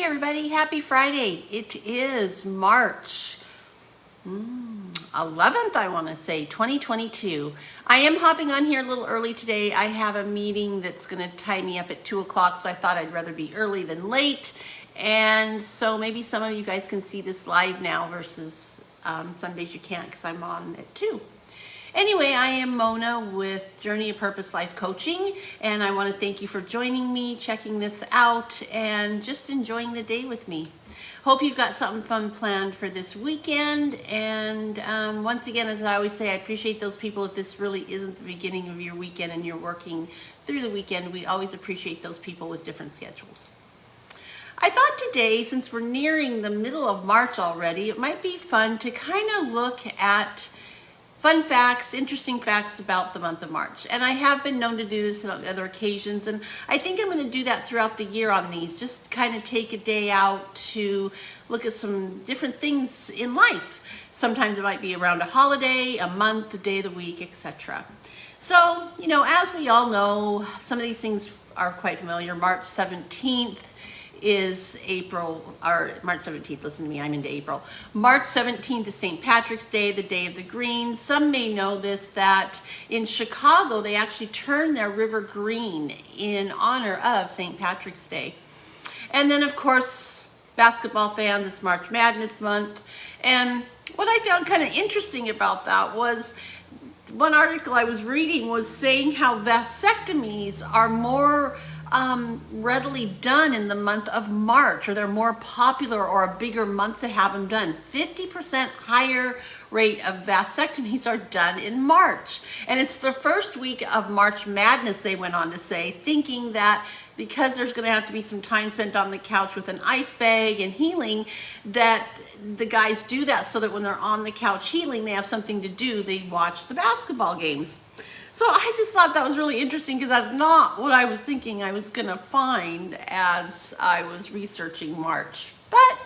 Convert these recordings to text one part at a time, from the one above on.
everybody, happy Friday. It is March 11th, I want to say, 2022. I am hopping on here a little early today. I have a meeting that's going to tie me up at 2 o'clock, so I thought I'd rather be early than late. And so maybe some of you guys can see this live now versus some days you can't because I'm on at 2. Anyway, I am Mona with Journey.Of.Purpose Life Coaching, and I want to thank you for joining me, checking this out, and just enjoying the day with me. Hope you've got something fun planned for this weekend, and once again, as I always say, I appreciate those people. If this really isn't the beginning of your weekend and you're working through the weekend, we always appreciate those people with different schedules. I thought today, since we're nearing the middle of March already, it might be fun to kind of look at fun facts, interesting facts about the month of March. And I have been known to do this on other occasions, and I think I'm going to do that throughout the year on these. Just kind of take a day out to look at some different things in life. Sometimes it might be around a holiday, a month, a day of the week, etc. So, as we all know, some of these things are quite familiar. March 17th is March 17th, listen to me, I'm into April. March 17th is St. Patrick's Day, the Day of the Green. Some may know this, that in Chicago, they actually turn their river green in honor of St. Patrick's Day. And then, of course, basketball fans, it's March Madness month. And what I found kind of interesting about that was one article I was reading was saying how vasectomies are more readily done in the month of March, or they're more popular or a bigger month to have them done. 50% higher rate of vasectomies are done in March. And it's the first week of March Madness, they went on to say, thinking that because there's going to have to be some time spent on the couch with an ice bag and healing, that the guys do that so that when they're on the couch healing, they have something to do. They watch the basketball games. So I just thought that was really interesting because that's not what I was thinking I was going to find as I was researching March. But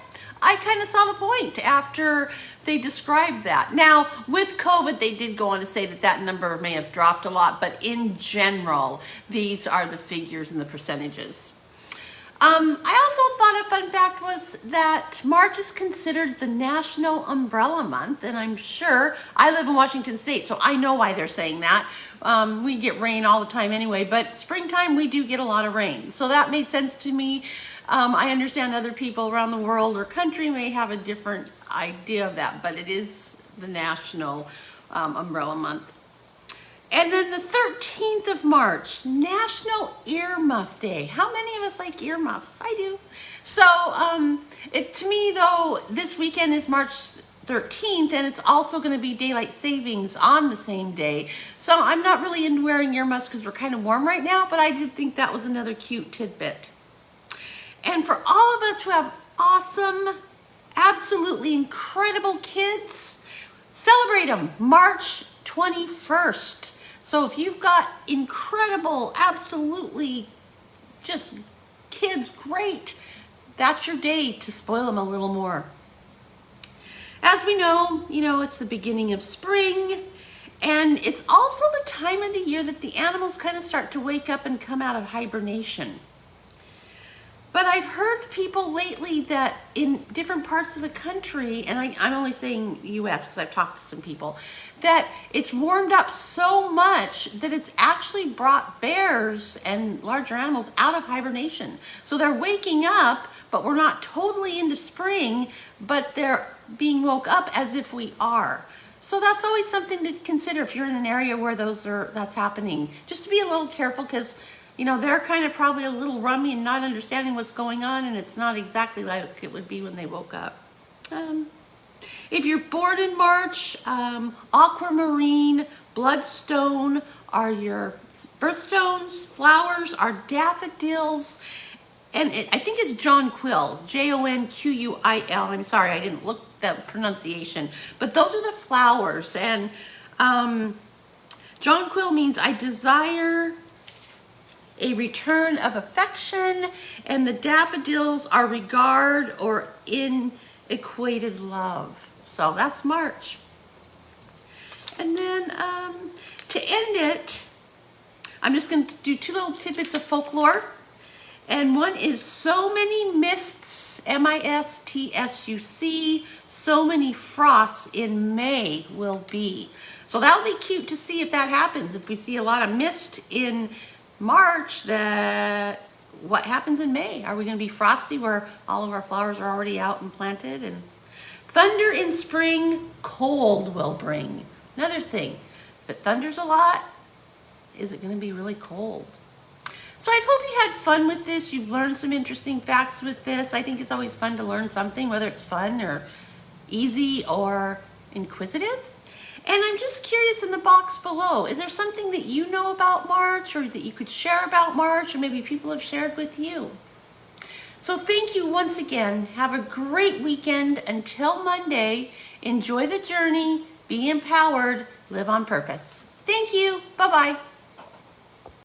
I kind of saw the point after they described that. Now, with COVID, they did go on to say that that number may have dropped a lot, but in general, these are the figures and the percentages. I also thought a fun fact was that March is considered the National Umbrella Month, and I'm sure, I live in Washington State, so I know why they're saying that. We get rain all the time anyway, but springtime we do get a lot of rain, so that made sense to me. I understand other people around the world or country may have a different idea of that, but it is the National Umbrella Month. And then the 13th of March, National Earmuff Day. How many of us like earmuffs? I do. So to me, though, this weekend is March 13th, and it's also going to be daylight savings on the same day. So I'm not really into wearing earmuffs because we're kind of warm right now, but I did think that was another cute tidbit. And for all of us who have awesome, absolutely incredible kids, celebrate them March 21st. So if you've got incredible, absolutely just kids, great, that's your day to spoil them a little more. As we know, it's the beginning of spring, and it's also the time of the year that the animals kind of start to wake up and come out of hibernation. But I've heard people lately that in different parts of the country, and I'm only saying US because I've talked to some people, that it's warmed up so much that it's actually brought bears and larger animals out of hibernation. So they're waking up, but we're not totally into spring, but they're being woke up as if we are. So that's always something to consider if you're in an area where that's happening. Just to be a little careful because they're kind of probably a little rummy and not understanding what's going on, and it's not exactly like it would be when they woke up. If you're born in March, aquamarine, bloodstone are your birthstones, flowers are daffodils, and I think it's jonquil, Jonquil. I'm sorry, I didn't look that pronunciation, but those are the flowers, and jonquil means I desire a return of affection, and the daffodils are regard or unequated love. So that's March. And then to end it, I'm just going to do two little tidbits of folklore. And one is so many mists M-I-S-T-S-U-C. So many frosts in May will be. So that'll be cute to see if that happens. If we see a lot of mist in March, what happens in May? Are we going to be frosty where all of our flowers are already out and planted? And thunder in spring, cold will bring. Another thing, if it thunders a lot, is it going to be really cold? So I hope you had fun with this. You've learned some interesting facts with this. I think it's always fun to learn something, whether it's fun or easy or inquisitive. And I'm just curious in the box below, is there something that you know about March or that you could share about March or maybe people have shared with you? So thank you once again. Have a great weekend. Until Monday, enjoy the journey, be empowered, live on purpose. Thank you. Bye-bye.